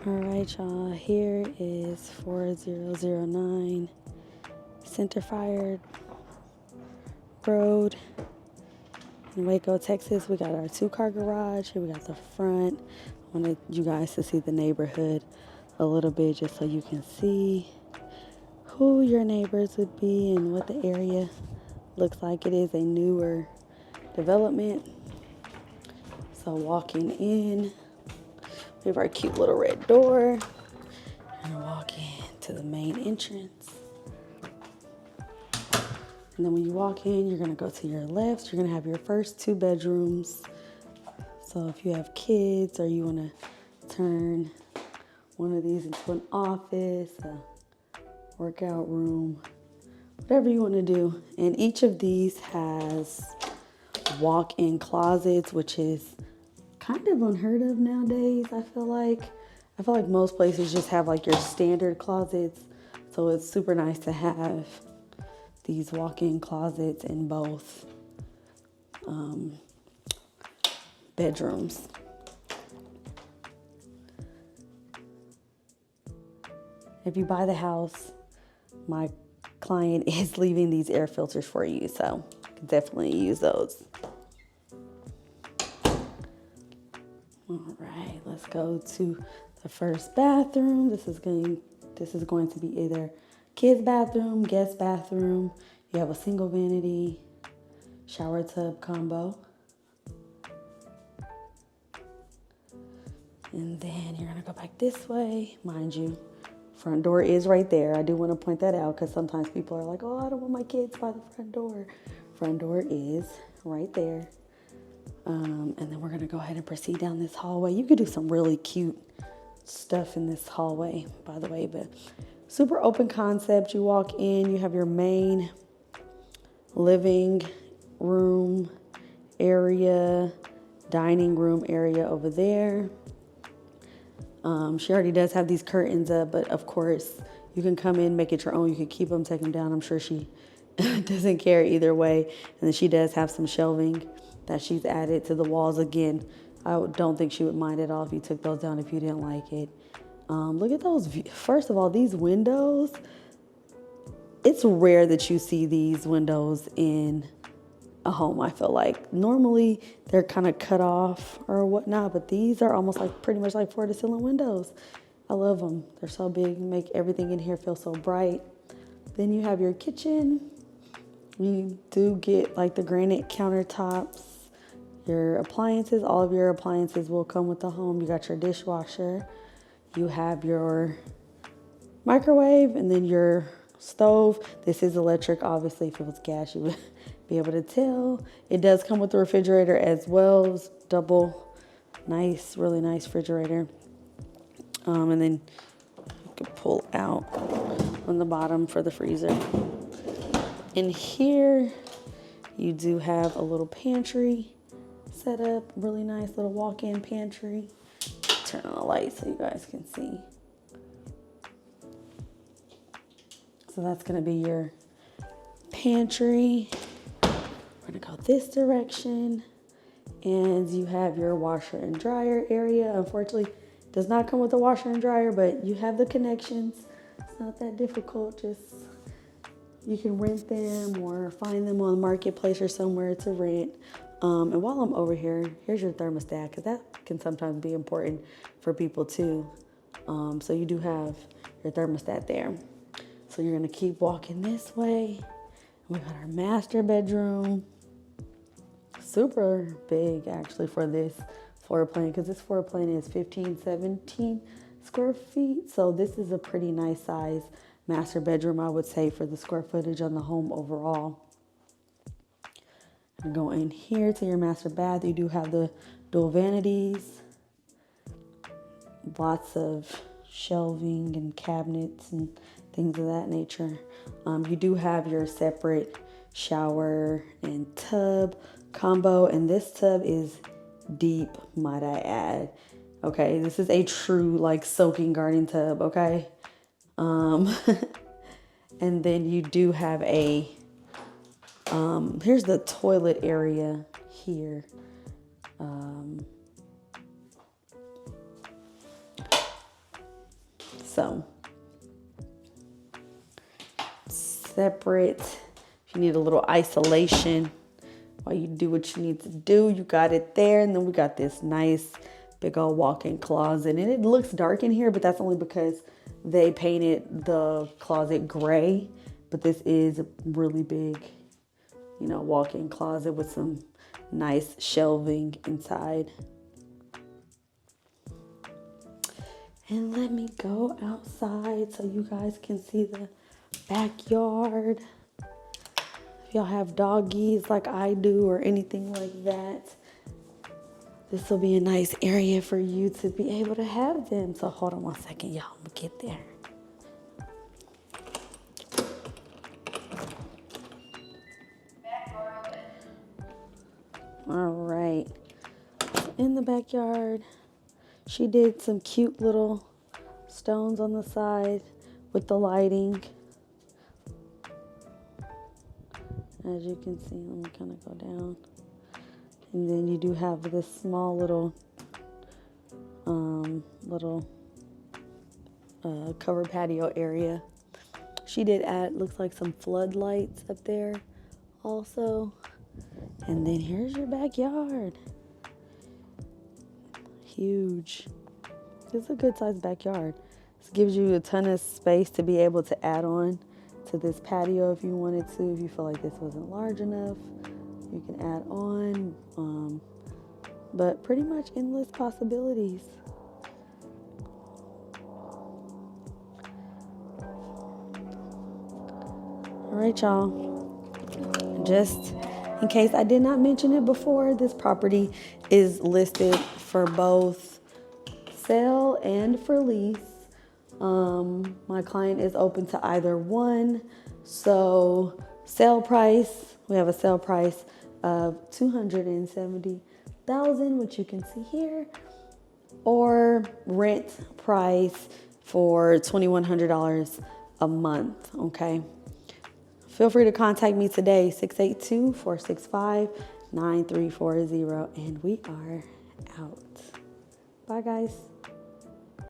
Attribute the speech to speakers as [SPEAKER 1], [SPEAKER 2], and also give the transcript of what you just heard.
[SPEAKER 1] All right, y'all, here is 4009 Center Fire Road in Waco, Texas. We got our 2-car garage. Here we got the front. I wanted you guys to see the neighborhood a little bit just so you can see who your neighbors would be and what the area looks like. It is a newer development. So walking in, we have our cute little red door. And walk into the main entrance. And then when you walk in, you're gonna go to your left. You're gonna have your first 2 bedrooms. So if you have kids or you wanna turn one of these into an office, a workout room, whatever you wanna do. And each of these has walk-in closets, which is kind of unheard of nowadays, I feel like. I feel like most places just have like your standard closets. So it's super nice to have these walk-in closets in both bedrooms. If you buy the house, my client is leaving these air filters for you, so you can definitely use those. All right, let's go to the first bathroom. This is going to be either kids' bathroom, guest bathroom. You have a single vanity, shower tub combo. And then you're gonna go back this way. Mind you, front door is right there. I do want to point that out because sometimes people are like, oh, I don't want my kids by the front door. Front door is right there. And then we're gonna go ahead and proceed down this hallway. You could do some really cute stuff in this hallway, by the way, but super open concept. You walk in, you have your main living room area, dining room area over there. She already does have these curtains up, but of course you can come in, make it your own. You can keep them, take them down. I'm sure she doesn't care either way. And then she does have some shelving that she's added to the walls. Again, I don't think she would mind at all if you took those down if you didn't like it. Look at those. First of all, these windows, it's rare that you see these windows in a home, I feel like. Normally, they're kind of cut off or whatnot, but these are almost like pretty much like floor-to-ceiling windows. I love them. They're so big, make everything in here feel so bright. Then you have your kitchen. You do get like the granite countertops. Your appliances, all of your appliances will come with the home. You got your dishwasher. You have your microwave and then your stove. This is electric. Obviously, if it was gas, you would be able to tell. It does come with the refrigerator as well. It's double, nice, really nice refrigerator. And then you can pull out on the bottom for the freezer. In here, you do have a little pantry set up. Really nice little walk-in pantry. Turn on the light so you guys can see. So that's gonna be your pantry. We're gonna go this direction. And you have your washer and dryer area. Unfortunately, it does not come with a washer and dryer, but you have the connections. It's not that difficult. Just, you can rent them or find them on the marketplace or somewhere to rent. And while I'm over here, here's your thermostat, because that can sometimes be important for people too. So you do have your thermostat there. So you're gonna keep walking this way. We got our master bedroom. Super big actually for this floor plan, because this floor plan is 17 square feet. So this is a pretty nice size master bedroom, I would say, for the square footage on the home overall. And go in here to your master bath. You do have the dual vanities, lots of shelving and cabinets and things of that nature. You do have your separate shower and tub combo, and this tub is deep, might I add. Okay, this is a true like soaking garden tub, okay? And then you do have a here's the toilet area here. So separate. If you need a little isolation while you do what you need to do, you got it there. And then we got this nice big old walk-in closet. And it looks dark in here, but that's only because they painted the closet gray. But this is a really big, you know, walk-in closet with some nice shelving inside. And let me go outside so you guys can see the backyard. If y'all have doggies like I do or anything like that, this will be a nice area for you to be able to have them. So hold on one second, y'all. I'm gonna get there. All right. In the backyard, she did some cute little stones on the side with the lighting. As you can see, let me kind of go down. And then you do have this small little covered patio area. She did add, looks like some floodlights up there also. And then here's your backyard. Huge. It's a good sized backyard. This gives you a ton of space to be able to add on to this patio if you wanted to. If you feel like this wasn't large enough, you can add on. But pretty much endless possibilities. All right, y'all. Just in case I did not mention it before, this property is listed for both sale and for lease. My client is open to either one. So sale price, we have a sale price of $270,000, which you can see here, or rent price for $2,100 a month. Okay. Feel free to contact me today, 682-465-9340, and we are out. Bye, guys.